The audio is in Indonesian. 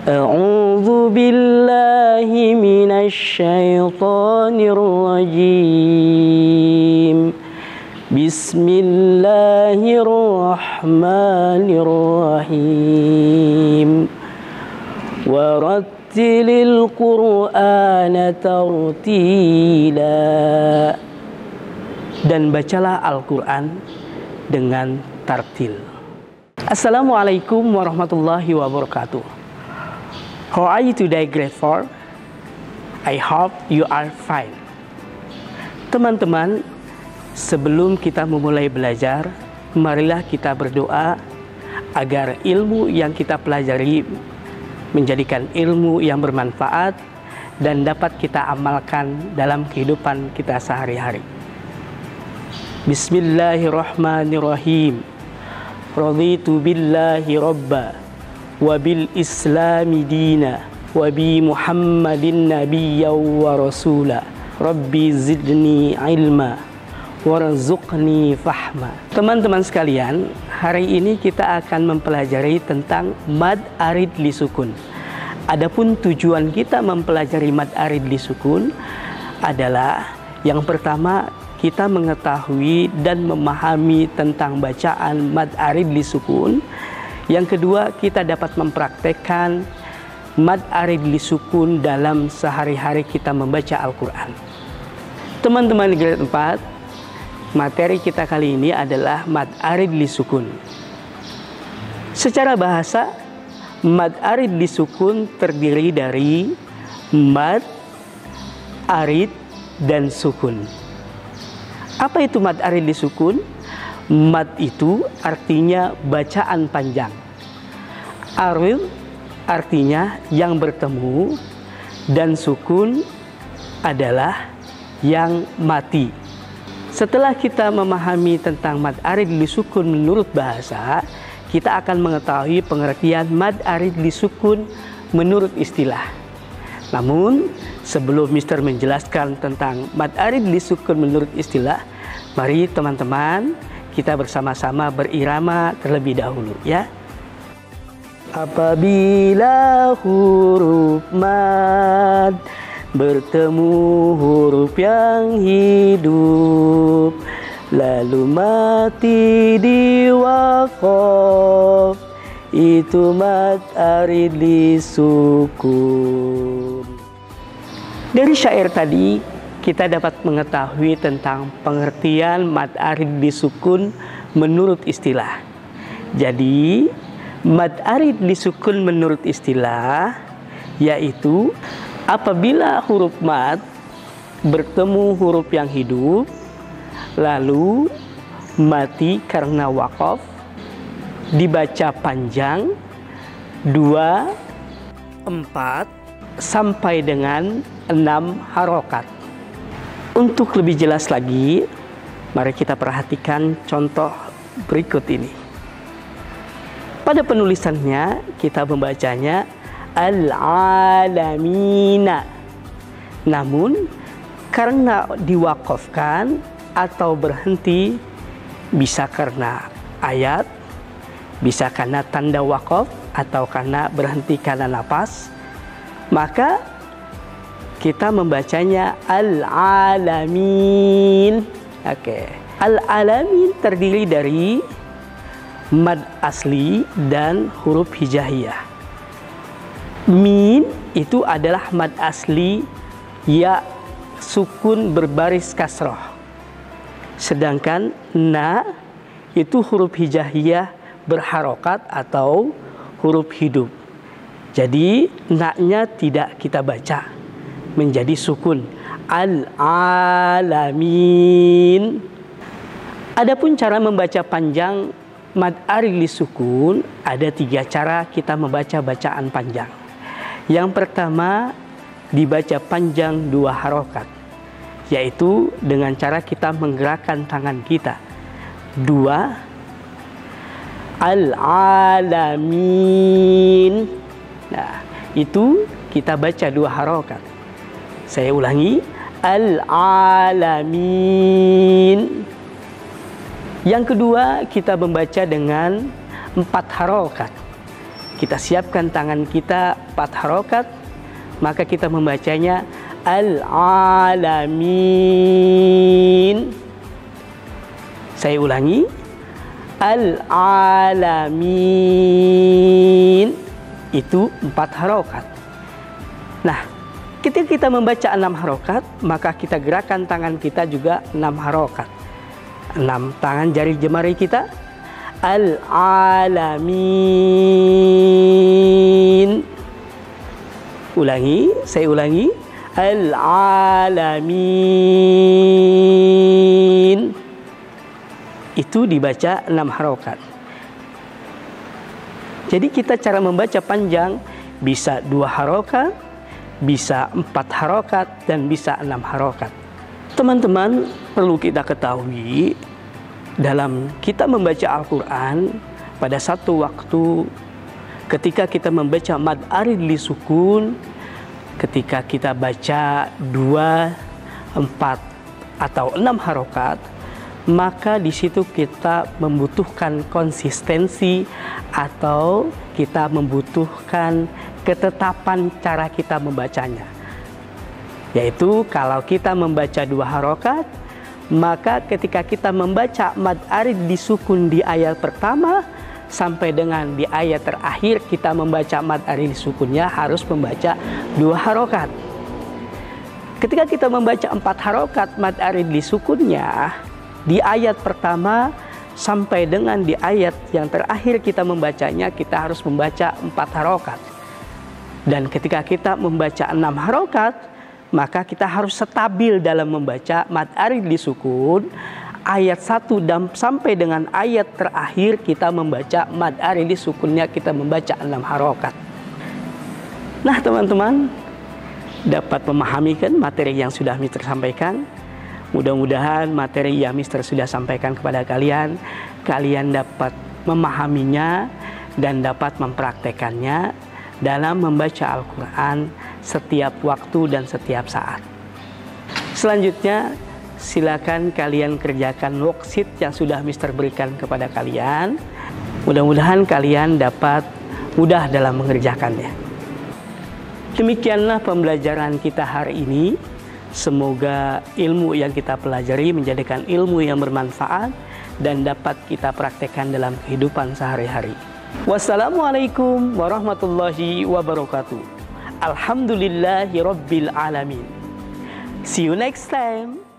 A'udzu billahi minasy syaithanir rajim. Bismillahirrahmanirrahim. Warattilil Qur'ana tartila. Dan bacalah Al-Quran dengan tartil. Assalamualaikum warahmatullahi wabarakatuh. How are you today, grade 4? I hope you are fine. Teman-teman, sebelum kita memulai belajar, marilah kita berdoa agar ilmu yang kita pelajari menjadikan ilmu yang bermanfaat dan dapat kita amalkan dalam kehidupan kita sehari-hari. Bismillahirrahmanirrahim. Raditu billahi rabba wa bil islami dina wa bi muhammadin nabiyya wa rasula. Rabbi zidni ilma warzuqni fahma. Teman-teman sekalian, hari ini kita akan mempelajari tentang mad arid li sukun. Adapun tujuan kita mempelajari mad arid li sukun adalah yang pertama, kita mengetahui dan memahami tentang bacaan mad arid li sukun. Yang kedua, kita dapat mempraktekkan mad arid li sukun dalam sehari-hari kita membaca Al-Quran. Teman-teman grade 4, materi kita kali ini adalah mad arid li sukun. Secara bahasa, mad arid li sukun terdiri dari mad, arid, dan sukun. Apa itu mad arid li sukun? Mad itu artinya bacaan panjang. Arid artinya yang bertemu, dan sukun adalah yang mati. Setelah kita memahami tentang mad arid li sukun menurut bahasa, kita akan mengetahui pengertian mad arid li sukun menurut istilah. Namun, sebelum Mister menjelaskan tentang mad arid li sukun menurut istilah, mari teman-teman kita bersama-sama berirama terlebih dahulu, ya. Apabila huruf mad bertemu huruf yang hidup, lalu mati di waqaf, itu mad arid li sukun. Dari syair tadi, kita dapat mengetahui tentang pengertian mad arid li sukun menurut istilah. Jadi, mad arid li sukun menurut istilah yaitu apabila huruf mad bertemu huruf yang hidup, lalu mati karena waqaf, dibaca panjang 2, 4, sampai dengan 6 harokat. Untuk lebih jelas lagi, mari kita perhatikan contoh berikut ini. Pada penulisannya, kita membacanya al-alamina. Namun, karena diwakafkan atau berhenti, bisa karena ayat, bisa karena tanda wakaf, atau karena berhenti karena nafas, maka kita membacanya al-alamin. Oke. Al-alamin terdiri dari mad asli dan huruf hijaiyah. Min itu adalah mad asli ya sukun berbaris kasroh. Sedangkan na itu huruf hijaiyah berharokat atau huruf hidup. Jadi na-nya tidak kita baca, menjadi sukun. Al-alamin. Adapun cara membaca panjang mad arid li sukun, ada 3 cara kita membaca bacaan panjang. Yang pertama, dibaca panjang 2 harokat, yaitu dengan cara kita menggerakkan tangan kita. 2, al-alamin. Nah, itu kita baca 2 harokat. Saya ulangi, al-alamin. Yang kedua, kita membaca dengan 4 harokat. kita siapkan tangan kita 4 harokat, maka kita membacanya Al-Alamin. Saya ulangi, Al-Alamin. Itu 4 harokat. Nah, ketika kita membaca 6 harokat, maka kita gerakan tangan kita juga 6 harokat. 6 tangan jari jemari kita. Al-Alamin. Ulangi, saya ulangi. Al-Alamin. Itu dibaca 6 harokat. Jadi kita cara membaca panjang bisa 2 harokat, bisa 4 harokat, dan bisa 6 harokat. Teman-teman, perlu kita ketahui dalam kita membaca Al-Quran pada satu waktu ketika kita membaca mad arid li sukun, ketika kita baca 2, 4, atau 6 harokat, maka di situ kita membutuhkan konsistensi atau kita membutuhkan ketetapan cara kita membacanya. Yaitu kalau kita membaca 2 harokat, maka ketika kita membaca mad arid disukun di ayat pertama sampai dengan di ayat terakhir kita membaca mad arid disukunnya harus membaca 2 harokat. Ketika kita membaca 4 harokat mad arid disukunnya di ayat pertama sampai dengan di ayat yang terakhir kita membacanya, kita harus membaca 4 harokat. Dan ketika kita membaca 6 harokat, maka kita harus stabil dalam membaca mad arid disukun. Ayat 1 dan sampai dengan ayat terakhir kita membaca mad arid disukunnya, kita membaca 6 harokat. Nah teman-teman, dapat memahami kan materi yang sudah Mister sampaikan? Mudah-mudahan materi yang Mister sudah sampaikan kepada kalian, kalian dapat memahaminya dan dapat mempraktekannya dalam membaca Al-Quran setiap waktu dan setiap saat. Selanjutnya, silakan kalian kerjakan worksheet yang sudah Mister berikan kepada kalian. Mudah-mudahan kalian dapat mudah dalam mengerjakannya. Demikianlah pembelajaran kita hari ini. Semoga ilmu yang kita pelajari menjadikan ilmu yang bermanfaat dan dapat kita praktekkan dalam kehidupan sehari-hari. Wassalamualaikum warahmatullahi wabarakatuh. Alhamdulillahi rabbil alamin. See you next time.